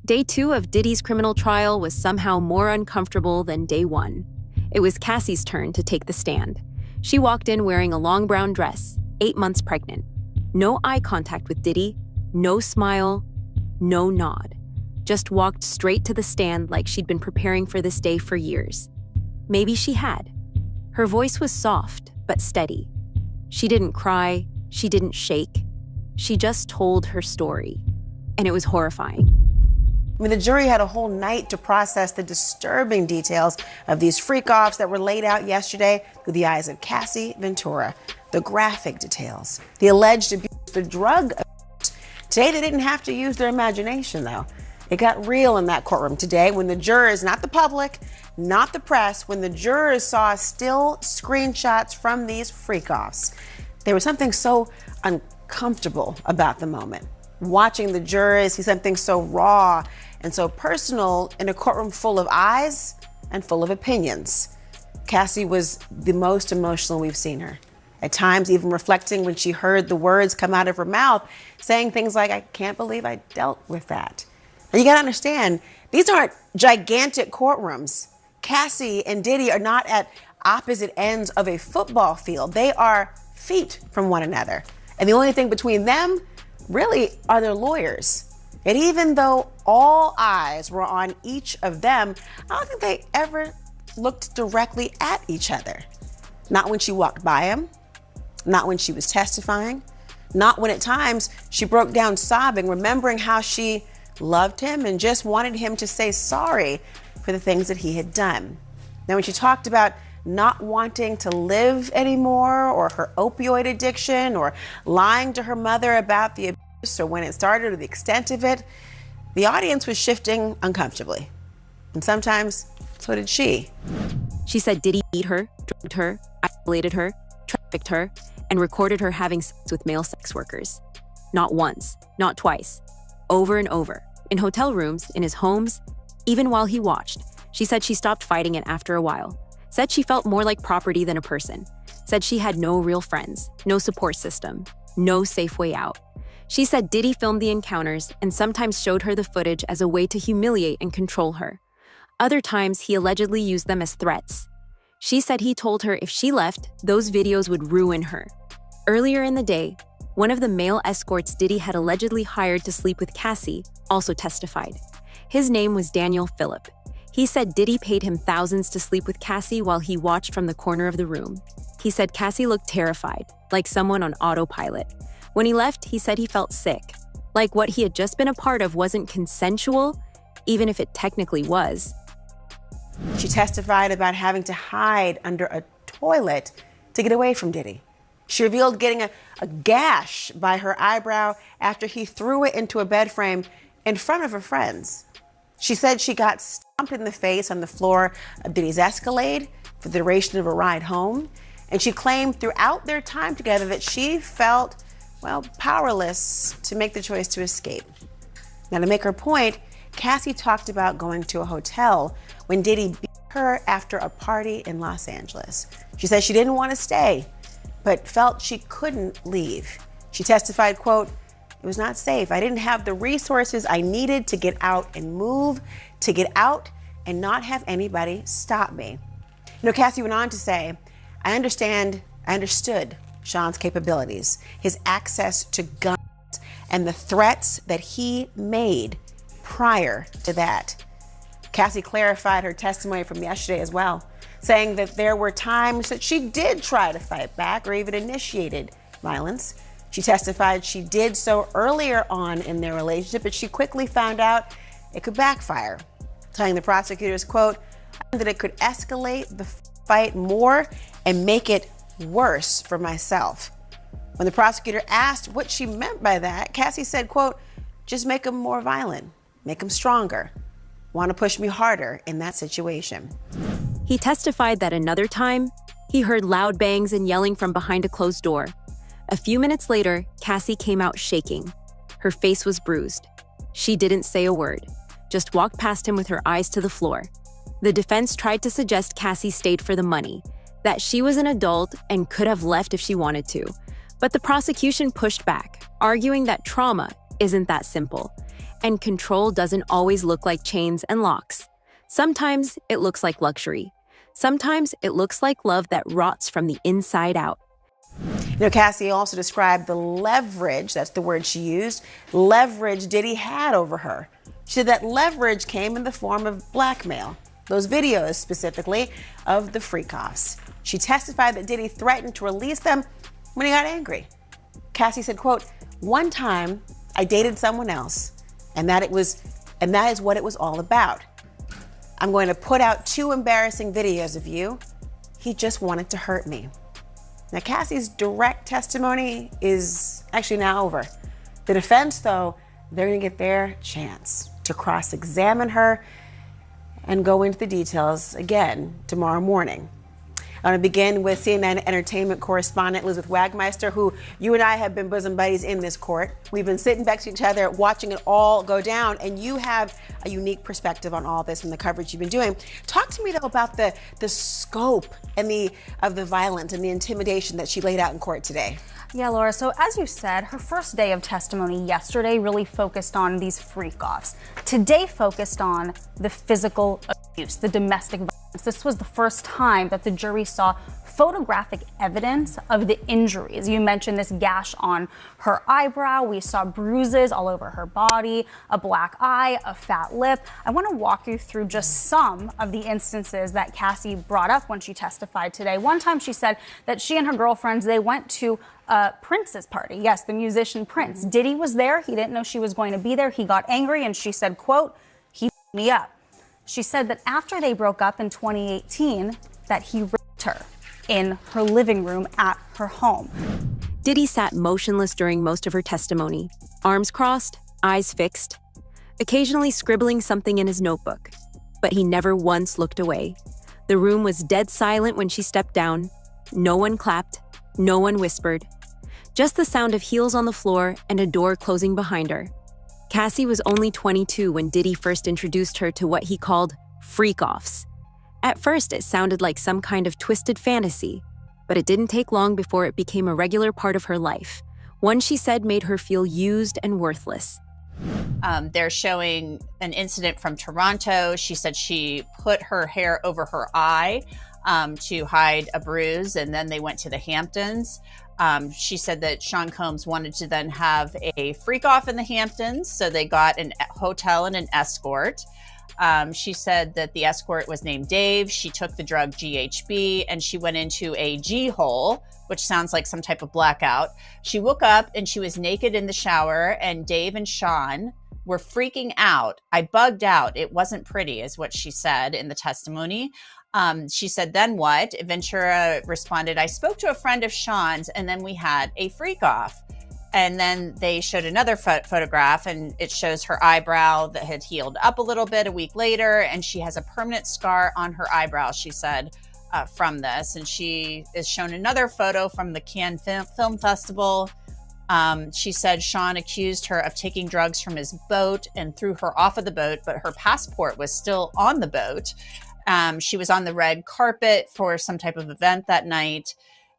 Day 2 of Diddy's criminal trial was somehow more uncomfortable than day 1. It was Cassie's turn to take the stand. She walked in wearing a long brown dress, 8 months pregnant. No eye contact with Diddy, no smile, no nod. Just walked straight to the stand like she'd been preparing for this day for years. Maybe she had. Her voice was soft, but steady. She didn't cry, she didn't shake. She just told her story. And it was horrifying. I mean, the jury had a whole night to process the disturbing details of these freak-offs that were laid out yesterday through the eyes of Cassie Ventura. The graphic details, the alleged abuse, the drug abuse. Today, they didn't have to use their imagination, though. It got real in that courtroom today when the jurors, not the public, not the press, when the jurors saw still screenshots from these freak-offs. There was something so uncomfortable about the moment. Watching the jurors see something so raw and so personal in a courtroom full of eyes and full of opinions. Cassie was the most emotional we've seen her. At times, even reflecting when she heard the words come out of her mouth, saying things like, "I can't believe I dealt with that." And you gotta understand, these aren't gigantic courtrooms. Cassie and Diddy are not at opposite ends of a football field. They are feet from one another. And the only thing between them really are their lawyers. And even though all eyes were on each of them, I don't think they ever looked directly at each other. Not when she walked by him, not when she was testifying, not when at times she broke down sobbing, remembering how she loved him and just wanted him to say sorry for the things that he had done. Now, when she talked about not wanting to live anymore, or her opioid addiction, or lying to her mother about the abuse, or when it started or the extent of it, the audience was shifting uncomfortably. And sometimes, so did she. She said Diddy beat her, drugged her, isolated her, trafficked her, and recorded her having sex with male sex workers. Not once, not twice, over and over, in hotel rooms, in his homes, even while he watched. She said she stopped fighting it after a while. Said she felt more like property than a person. Said she had no real friends, no support system, no safe way out. She said Diddy filmed the encounters and sometimes showed her the footage as a way to humiliate and control her. Other times, he allegedly used them as threats. She said he told her if she left, those videos would ruin her. Earlier in the day, one of the male escorts Diddy had allegedly hired to sleep with Cassie also testified. His name was Daniel Phillip. He said Diddy paid him thousands to sleep with Cassie while he watched from the corner of the room. He said Cassie looked terrified, like someone on autopilot. When he left, he said he felt sick, like what he had just been a part of wasn't consensual, even if it technically was. She testified about having to hide under a toilet to get away from Diddy. She revealed getting a gash by her eyebrow after he threw it into a bed frame in front of her friends. She said she got stomped in the face on the floor of Diddy's Escalade for the duration of a ride home. And she claimed throughout their time together that she felt, well, powerless to make the choice to escape. Now, to make her point, Cassie talked about going to a hotel when Diddy beat her after a party in Los Angeles. She said she didn't want to stay, but felt she couldn't leave. She testified, quote, "It was not safe. I didn't have the resources I needed to get out and move, to get out and not have anybody stop me." You know, Cassie went on to say, I understood Sean's capabilities, his access to guns, and the threats that he made prior to that. Cassie clarified her testimony from yesterday as well, saying that there were times that she did try to fight back or even initiated violence. She testified she did so earlier on in their relationship, but she quickly found out it could backfire, telling the prosecutors, quote, that it could escalate the fight more and make it worse for myself. When the prosecutor asked what she meant by that, Cassie said, quote, "Just make him more violent, make him stronger, want to push me harder in that situation." He testified that another time, he heard loud bangs and yelling from behind a closed door. A few minutes later, Cassie came out shaking. Her face was bruised. She didn't say a word, just walked past him with her eyes to the floor. The defense tried to suggest Cassie stayed for the money, that she was an adult and could have left if she wanted to. But the prosecution pushed back, arguing that trauma isn't that simple. And control doesn't always look like chains and locks. Sometimes it looks like luxury. Sometimes it looks like love that rots from the inside out. You know, Cassie also described the leverage, that's the word she used, leverage Diddy had over her. She said that leverage came in the form of blackmail. Those videos specifically of the freak-offs. She testified that Diddy threatened to release them when he got angry. Cassie said, quote, "One time I dated someone else, and that is what it was all about. I'm going to put out 2 embarrassing videos of you. He just wanted to hurt me." Now, Cassie's direct testimony is actually now over. The defense, though, they're going to get their chance to cross-examine her and go into the details again tomorrow morning. I want to begin with CNN entertainment correspondent Elizabeth Wagmeister, who you and I have been bosom buddies in this court. We've been sitting next to each other, watching it all go down, and you have a unique perspective on all this and the coverage you've been doing. Talk to me, though, about the scope and of the violence and the intimidation that she laid out in court today. Yeah, Laura, so as you said, her first day of testimony yesterday really focused on these freak-offs. Today focused on the physical abuse, the domestic violence. This was the first time that the jury saw photographic evidence of the injuries. You mentioned this gash on her eyebrow. We saw bruises all over her body, a black eye, a fat lip. I want to walk you through just some of the instances that Cassie brought up when she testified today. One time she said that she and her girlfriends, they went to Prince's party. Yes, the musician Prince. Diddy was there. He didn't know she was going to be there. He got angry and she said, quote, "He beat me up." She said that after they broke up in 2018, that he raped her in her living room at her home. Diddy sat motionless during most of her testimony, arms crossed, eyes fixed, occasionally scribbling something in his notebook. But he never once looked away. The room was dead silent when she stepped down. No one clapped. No one whispered. Just the sound of heels on the floor and a door closing behind her. Cassie was only 22 when Diddy first introduced her to what he called freak-offs. At first, it sounded like some kind of twisted fantasy, but it didn't take long before it became a regular part of her life, one she said made her feel used and worthless. They're showing an incident from Toronto. She said she put her hair over her eye to hide a bruise, and then they went to the Hamptons. She said that Sean Combs wanted to then have a freak-off in the Hamptons, so they got a hotel and an escort. She said that the escort was named Dave. She took the drug GHB, and she went into a G-hole, which sounds like some type of blackout. She woke up, and she was naked in the shower, and Dave and Sean were freaking out. "I bugged out. It wasn't pretty," is what she said in the testimony. She said, "Then what?" Ventura responded, "I spoke to a friend of Sean's, and then we had a freak-off." And then they showed another photograph, and it shows her eyebrow that had healed up a little bit a week later, and she has a permanent scar on her eyebrow, she said, from this. And she is shown another photo from the Cannes Film Festival. She said Sean accused her of taking drugs from his boat and threw her off of the boat, but her passport was still on the boat. She was on the red carpet for some type of event that night,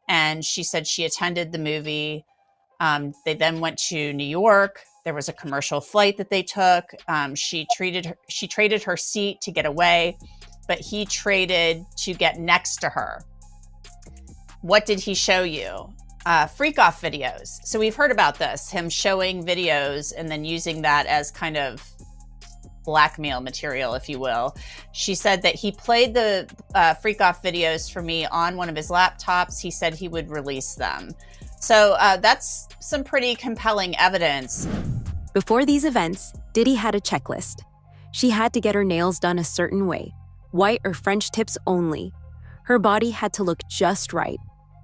and she said she attended the movie. They then went to New York. There was a commercial flight that they took. She traded her seat to get away, but he traded to get next to her. What did he show you? Freak-off videos. So we've heard about this, him showing videos and then using that as kind of blackmail material, if you will. She said that he played the freak-off videos for me on one of his laptops. He said he would release them. So that's some pretty compelling evidence. Before these events, Diddy had a checklist. She had to get her nails done a certain way, white or French tips only. Her body had to look just right,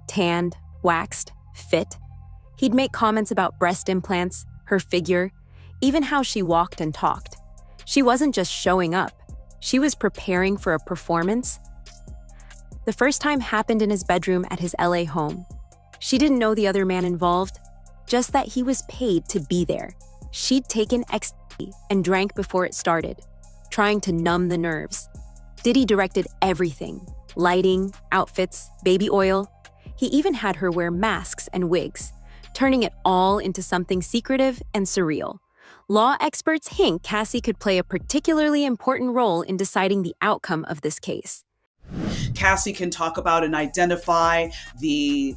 tanned, waxed, fit. He'd make comments about breast implants, her figure, even how she walked and talked. She wasn't just showing up. She was preparing for a performance. The first time happened in his bedroom at his LA home. She didn't know the other man involved, just that he was paid to be there. She'd taken ecstasy and drank before it started, trying to numb the nerves. Diddy directed everything: lighting, outfits, baby oil. He even had her wear masks and wigs, turning it all into something secretive and surreal, law experts hint Cassie could play a particularly important role in deciding the outcome of this case. Cassie can talk about and identify the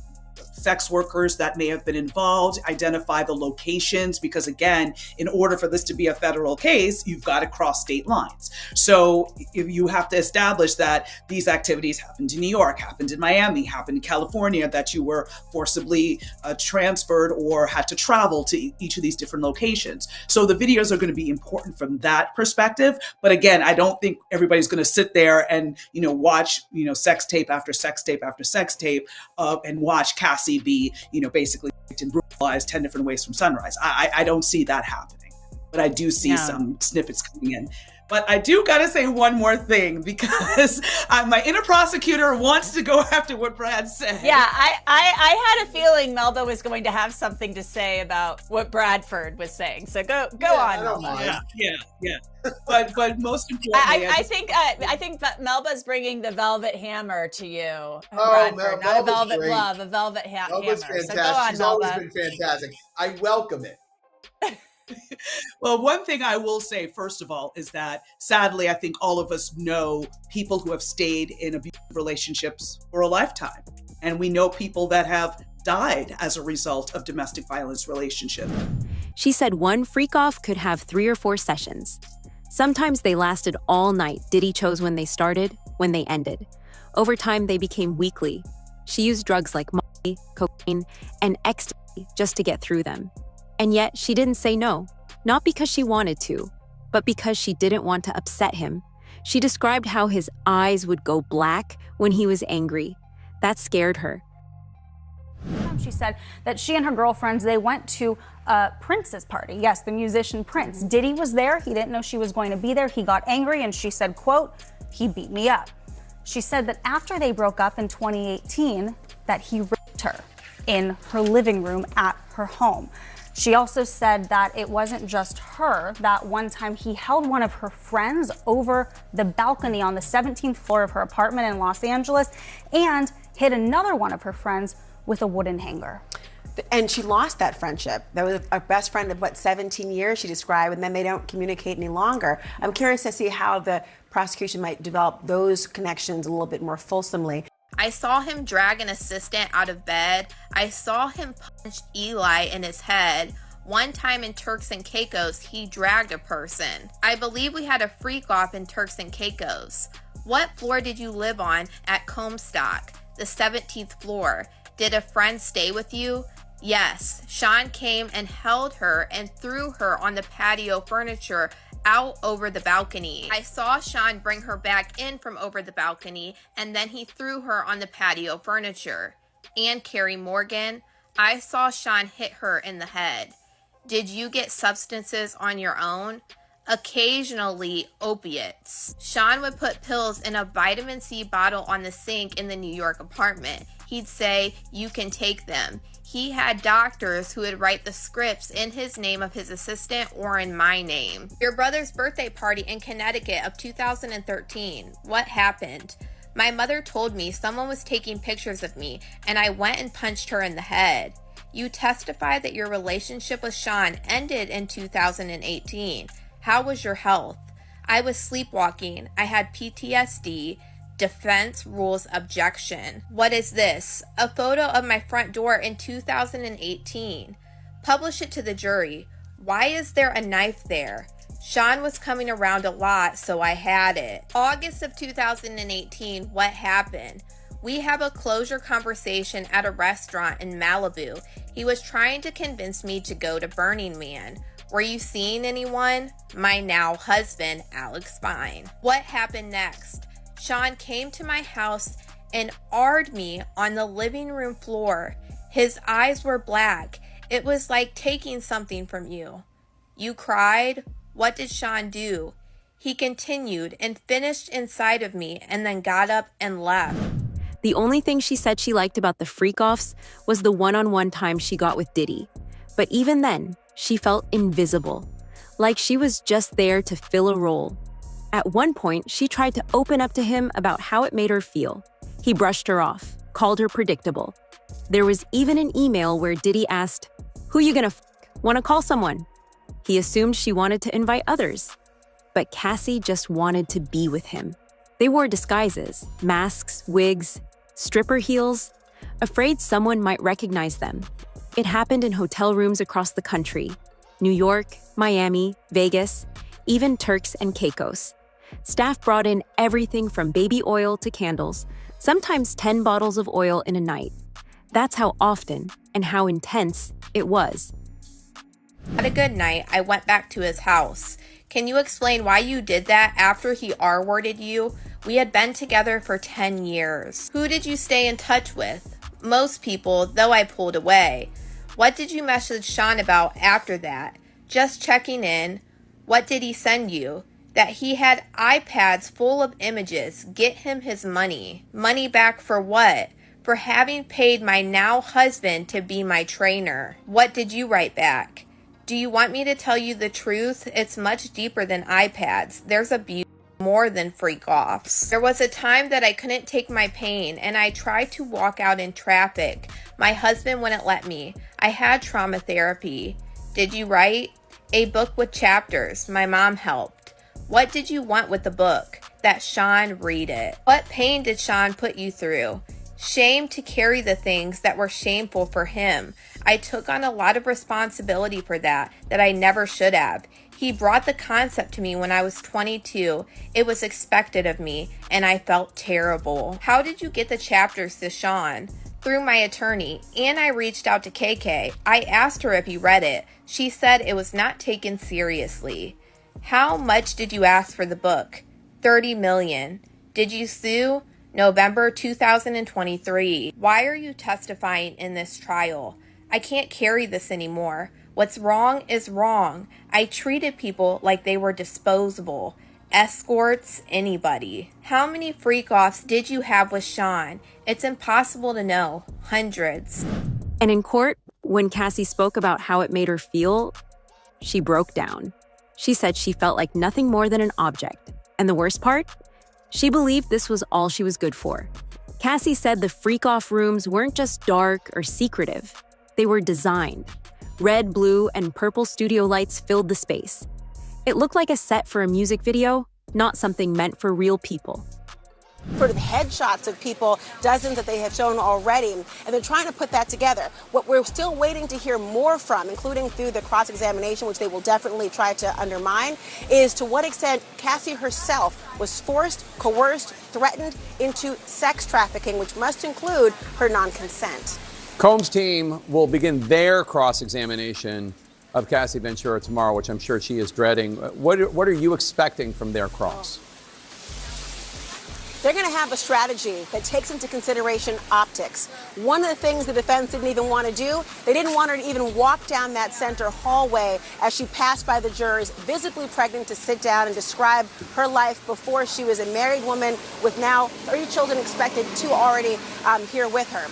sex workers that may have been involved, identify the locations, because again, in order for this to be a federal case, you've got to cross state lines. So if you have to establish that these activities happened in New York, happened in Miami, happened in California, that you were forcibly transferred or had to travel to each of these different locations. So the videos are going to be important from that perspective. But again, I don't think everybody's going to sit there and, watch, sex tape after sex tape after sex tape and watch Cassie be, basically raped and brutalized 10 different ways from sunrise. I don't see that happening, but I do see some snippets coming in. But I do got to say one more thing, because my inner prosecutor wants to go after what Brad said. Yeah, I had a feeling Melba was going to have something to say about what Bradford was saying. So go on, Melba. Yeah. But most importantly, I think that Melba's bringing the velvet hammer to you, Bradford. Not a velvet glove, a velvet hammer. Fantastic. So go on, She's Melba. always been fantastic. I welcome it. Well, one thing I will say, first of all, is that sadly, I think all of us know people who have stayed in abusive relationships for a lifetime. And we know people that have died as a result of domestic violence relationship. She said one freak-off could have 3 or 4 sessions. Sometimes they lasted all night. Diddy chose when they started, when they ended. Over time, they became weekly. She used drugs like Molly, cocaine, and ecstasy just to get through them. And yet, she didn't say no, not because she wanted to, but because she didn't want to upset him. She described how his eyes would go black when he was angry. That scared her. She said that she and her girlfriends, they went to Prince's party. Yes, the musician Prince. Diddy was there. He didn't know she was going to be there. He got angry and she said, quote, "He beat me up." She said that after they broke up in 2018, that he raped her in her living room at her home. She also said that it wasn't just her, that one time he held one of her friends over the balcony on the 17th floor of her apartment in Los Angeles and hit another one of her friends with a wooden hanger. And she lost that friendship. That was a best friend of 17 years she described, and then they don't communicate any longer. I'm curious to see how the prosecution might develop those connections a little bit more fulsomely. I saw him drag an assistant out of bed. I saw him punch Eli in his head. One time in Turks and Caicos, he dragged a person. I believe we had a freak off in Turks and Caicos. What floor did you live on at Comstock? The 17th floor. Did a friend stay with you? Yes. Sean came and held her and threw her on the patio furniture out over the balcony. I saw Sean bring her back in from over the balcony, and then he threw her on the patio furniture. And Carrie Morgan, I saw Sean hit her in the head. Did you get substances on your own? Occasionally opiates. Sean would put pills in a vitamin C bottle on the sink in the New York apartment. He'd say, "You can take them." He had doctors who would write the scripts in his name of his assistant or in my name. Your brother's birthday party in Connecticut of 2013. What happened? My mother told me someone was taking pictures of me, and I went and punched her in the head. You testified that your relationship with Sean ended in 2018. How was your health? I was sleepwalking. I had PTSD. Defense rules objection. What is this? A photo of my front door in 2018. Publish it to the jury. Why is there a knife there? Sean was coming around a lot, so I had it. August of 2018, what happened? We have a closure conversation at a restaurant in Malibu. He was trying to convince me to go to Burning Man. Were you seeing anyone? My now husband, Alex Fine. What happened next? Sean came to my house and arred me on the living room floor. His eyes were black. It was like taking something from you. You cried? What did Sean do? He continued and finished inside of me and then got up and left. The only thing she said she liked about the freak-offs was the one-on-one time she got with Diddy. But even then, she felt invisible, like she was just there to fill a role. At one point, she tried to open up to him about how it made her feel. He brushed her off, called her predictable. There was even an email where Diddy asked, "Who you gonna f***? Wanna call someone?" He assumed she wanted to invite others. But Cassie just wanted to be with him. They wore disguises, masks, wigs, stripper heels, afraid someone might recognize them. It happened in hotel rooms across the country: New York, Miami, Vegas, even Turks and Caicos. Staff brought in everything from baby oil to candles, sometimes 10 bottles of oil in a night. That's how often and how intense it was. Had a good night. I went back to his house. Can you explain why you did that after he R-worded you? We had been together for 10 years. Who did you stay in touch with? Most people, though I pulled away. What did you message Sean about after that? Just checking in. What did he send you? That he had iPads full of images. Get him his money. Money back for what? For having paid my now husband to be my trainer. What did you write back? Do you want me to tell you the truth? It's much deeper than iPads. There's abuse more than freak-offs. There was a time that I couldn't take my pain and I tried to walk out in traffic. My husband wouldn't let me. I had trauma therapy. Did you write? A book with chapters. My mom helped. What did you want with the book? That Sean read it. What pain did Sean put you through? Shame to carry the things that were shameful for him. I took on a lot of responsibility for that I never should have. He brought the concept to me when I was 22. It was expected of me, and I felt terrible. How did you get the chapters to Sean? Through my attorney, and I reached out to KK. I asked her if he read it. She said it was not taken seriously. How much did you ask for the book? $30 million. Did you sue? November 2023. Why are you testifying in this trial? I can't carry this anymore. What's wrong is wrong. I treated people like they were disposable. Escorts, anybody. How many freak-offs did you have with Sean? It's impossible to know. Hundreds. And in court, when Cassie spoke about how it made her feel, she broke down. She said she felt like nothing more than an object. And the worst part? She believed this was all she was good for. Cassie said the freak-off rooms weren't just dark or secretive. They were designed. Red, blue, and purple studio lights filled the space. It looked like a set for a music video, not something meant for real people. Sort of headshots of people, dozens that they have shown already, and they're trying to put that together. What we're still waiting to hear more from, including through the cross-examination, which they will definitely try to undermine, is to what extent Cassie herself was forced, coerced, threatened into sex trafficking, which must include her non-consent. Combs' team will begin their cross-examination of Cassie Ventura tomorrow, which I'm sure she is dreading. What are you expecting from their cross? They're going to have a strategy that takes into consideration optics. One of the things the defense didn't even want to do, they didn't want her to even walk down that center hallway as she passed by the jurors, visibly pregnant, to sit down and describe her life before she was a married woman with now 3 children expected, 2 already here with her.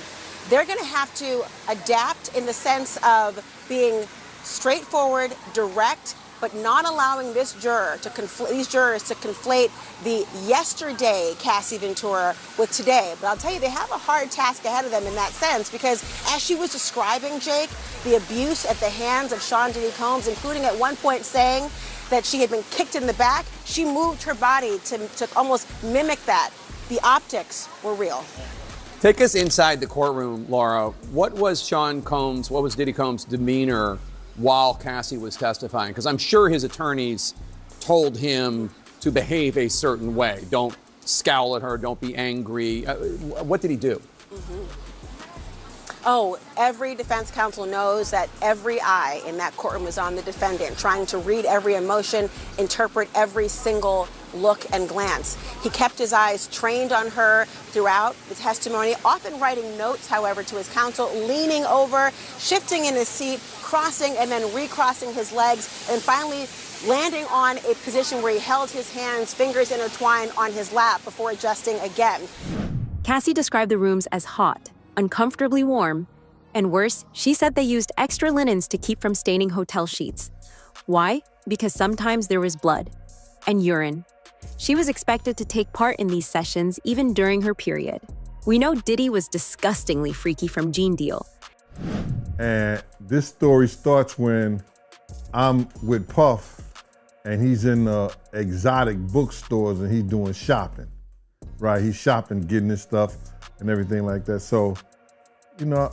They're going to have to adapt in the sense of being straightforward, direct, but not allowing these jurors to conflate the yesterday Cassie Ventura with today. But I'll tell you, they have a hard task ahead of them in that sense, because as she was describing, Jake, the abuse at the hands of Sean Diddy Combs, including at one point saying that she had been kicked in the back, she moved her body to almost mimic that. The optics were real. Take us inside the courtroom, Laura. What was Diddy Combs' demeanor while Cassie was testifying? Because I'm sure his attorneys told him to behave a certain way. Don't scowl at her, don't be angry. What did he do? Oh, every defense counsel knows that every eye in that courtroom is on the defendant, trying to read every emotion, interpret every single look and glance. He kept his eyes trained on her throughout the testimony, often writing notes, however, to his counsel, leaning over, shifting in his seat, crossing and then recrossing his legs, and finally landing on a position where he held his hands, fingers intertwined, on his lap before adjusting again. Cassie described the rooms as hot, uncomfortably warm, and worse, she said they used extra linens to keep from staining hotel sheets. Why? Because sometimes there was blood and urine. She was expected to take part in these sessions even during her period. We know Diddy was disgustingly freaky from Gene Deal. And this story starts when I'm with Puff, and he's in exotic bookstores, and he's doing shopping, right? He's shopping, getting his stuff and everything like that. So, you know,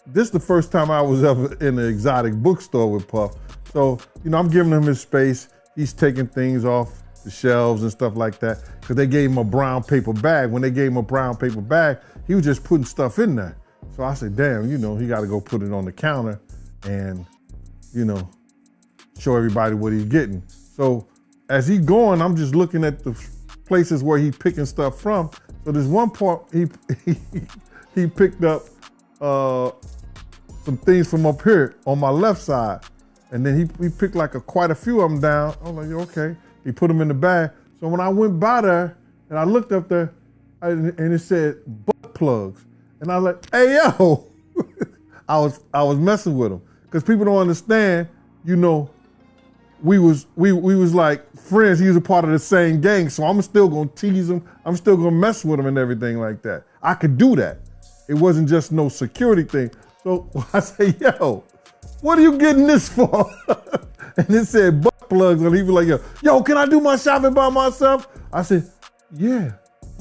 this is the first time I was ever in an exotic bookstore with Puff. So, you know, I'm giving him his space. He's taking things off the shelves and stuff like that, because they gave him a brown paper bag. When they gave him a brown paper bag, he was just putting stuff in there. So I said, damn, you know, he got to go put it on the counter and, you know, show everybody what he's getting. So as he going, I'm just looking at the places where he picking stuff from. So there's one part he picked up some things from up here on my left side. And then he picked like quite a few of them down. I was like, okay. He put them in the bag. So when I went by there and I looked up there and it said butt plugs. And I was like, hey, yo. I was messing with him. Because people don't understand, you know, we was like friends. He was a part of the same gang. So I'm still gonna tease him. I'm still gonna mess with him and everything like that. I could do that. It wasn't just no security thing. So I say, yo, what are you getting this for? And it said butt plugs, and he was like, yo, can I do my shopping by myself? I said, yeah,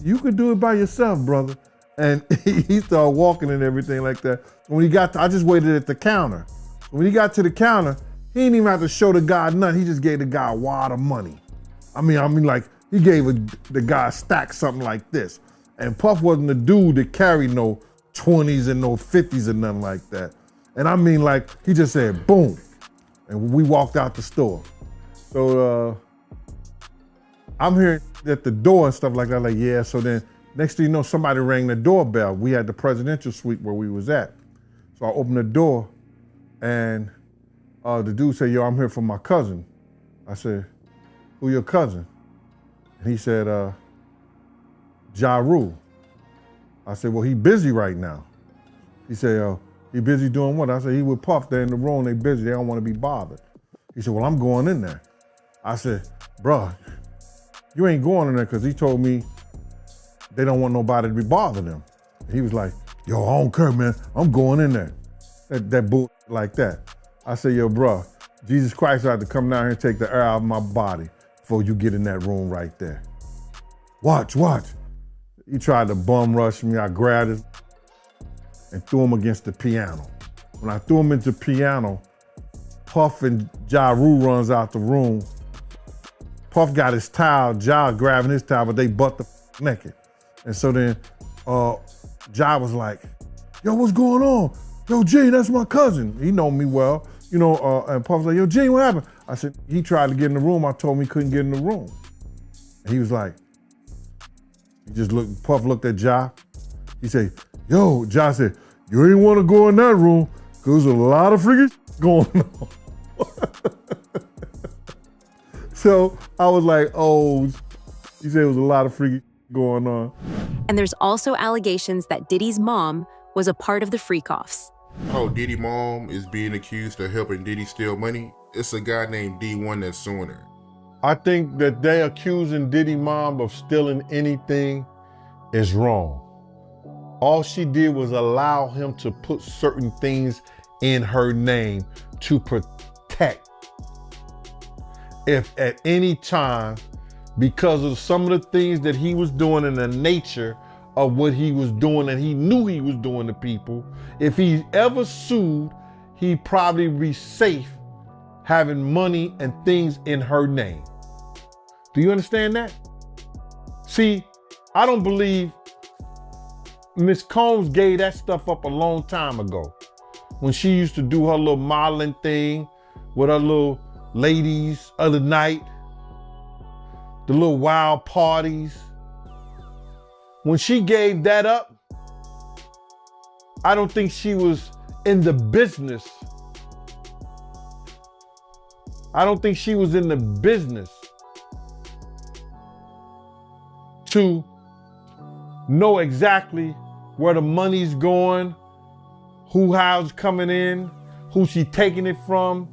you could do it by yourself, brother. And he started walking and everything like that. When he got to, I just waited at the counter. When he got to the counter, he didn't even have to show the guy nothing. He just gave the guy a wad of money. I mean, like, he gave the guy a stack, something like this. And Puff wasn't the dude that carried no 20s and no 50s and nothing like that. And I mean, like, he just said, boom. And we walked out the store. So I'm hearing at the door and stuff like that, like, yeah. So then next thing you know, somebody rang the doorbell. We had the presidential suite where we was at. So I opened the door and the dude said, yo, I'm here for my cousin. I said, who your cousin? And he said, Ja Rule. I said, well, he busy right now. He said, he busy doing what? I said, he with Puff, they're in the room, they busy, they don't want to be bothered. He said, well, I'm going in there. I said, bruh, you ain't going in there, because he told me they don't want nobody to be bothering them. He was like, yo, I don't care, man, I'm going in there. That bull like that. I said, yo, bruh, Jesus Christ had to come down here and take the air out of my body before you get in that room right there. Watch. He tried to bum rush me. I grabbed his and threw him against the piano. When I threw him into the piano, Puff and Ja Rule runs out the room. Puff got his towel, Ja grabbing his towel, but they butt the naked. And so then Ja was like, yo, what's going on? Yo, Gene, that's my cousin. He know me well, you know, and Puff was like, yo, Gene, what happened? I said, he tried to get in the room. I told him he couldn't get in the room. And he was like, he just looked, Puff looked at Ja. He said, yo, Ja said, you ain't want to go in that room because there's a lot of freaking going on. So I was like, oh, he said it was a lot of freaking going on. And there's also allegations that Diddy's mom was a part of the freak-offs. Oh, Diddy mom is being accused of helping Diddy steal money. It's a guy named D1 that's suing her. I think that they accusing Diddy mom of stealing anything is wrong. All she did was allow him to put certain things in her name to protect. If at any time, because of some of the things that he was doing and the nature of what he was doing and he knew he was doing to people, if he ever sued, he'd probably be safe having money and things in her name. Do you understand that? See, I don't believe Miss Combs gave that stuff up a long time ago when she used to do her little modeling thing with her little ladies of the night, the little wild parties. When she gave that up, I don't think she was in the business. I don't think she was in the business to know exactly where the money's going, how's coming in, who she taking it from.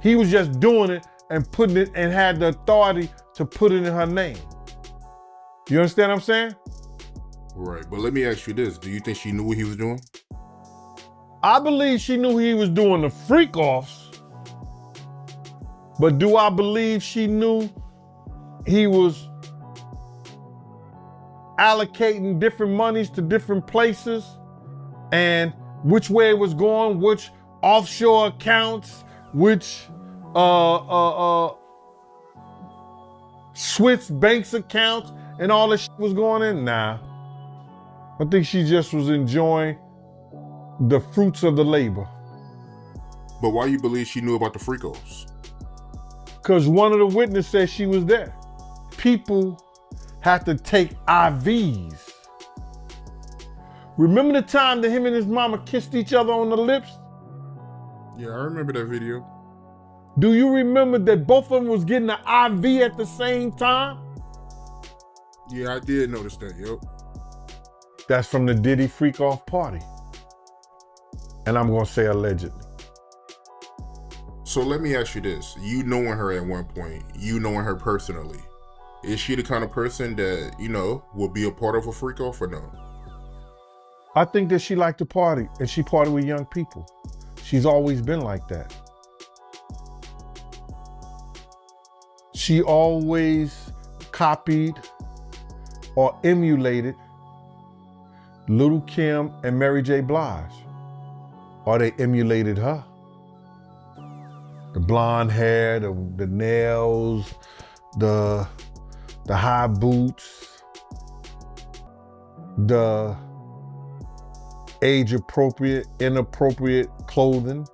He was just doing it and putting it and had the authority to put it in her name. You understand what I'm saying? Right, but let me ask you this. Do you think she knew what he was doing? I believe she knew he was doing the freak-offs, but do I believe she knew he was allocating different monies to different places and which way it was going, which offshore accounts, which Swiss banks accounts, and all this shit was going in? Nah. I think she just was enjoying the fruits of the labor. But why you believe she knew about the freak-offs? Because one of the witnesses said she was there. People had to take IVs. Remember the time that him and his mama kissed each other on the lips? Yeah, I remember that video. Do you remember that both of them was getting an IV at the same time? Yeah, I did notice that, yep. That's from the Diddy freak-off party. And I'm gonna say allegedly. So let me ask you this. You knowing her at one point, you knowing her personally, is she the kind of person that, you know, will be a part of a freak-off or no? I think that she liked to party, and she partied with young people. She's always been like that. She always copied or emulated Little Kim and Mary J. Blige, or they emulated her. The blonde hair, the nails, the high boots, the age-appropriate, inappropriate clothing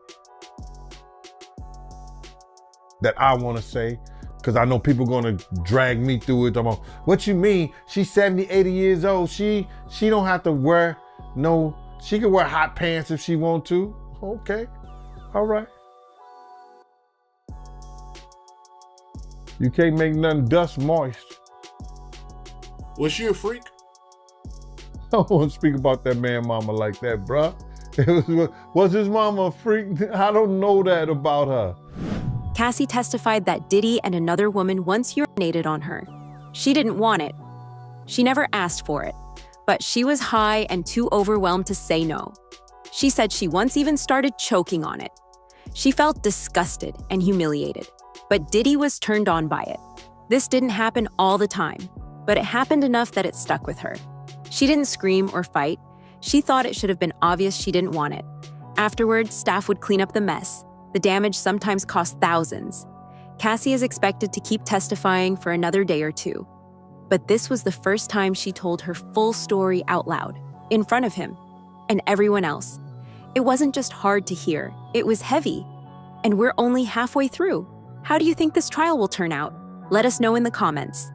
that I want to say, because I know people going to drag me through it. About, what you mean? She's 70, 80 years old. She don't have to wear no, she can wear hot pants if she want to. Okay, all right. You can't make nothing dust moist. Was she a freak? I don't want to speak about that man mama like that, bruh. Was his mama a freak? I don't know that about her. Cassie testified that Diddy and another woman once urinated on her. She didn't want it. She never asked for it, but she was high and too overwhelmed to say no. She said she once even started choking on it. She felt disgusted and humiliated, but Diddy was turned on by it. This didn't happen all the time, but it happened enough that it stuck with her. She didn't scream or fight. She thought it should have been obvious she didn't want it. Afterward, staff would clean up the mess. The damage sometimes cost thousands. Cassie is expected to keep testifying for another day or two. But this was the first time she told her full story out loud, in front of him and everyone else. It wasn't just hard to hear, it was heavy. And we're only halfway through. How do you think this trial will turn out? Let us know in the comments.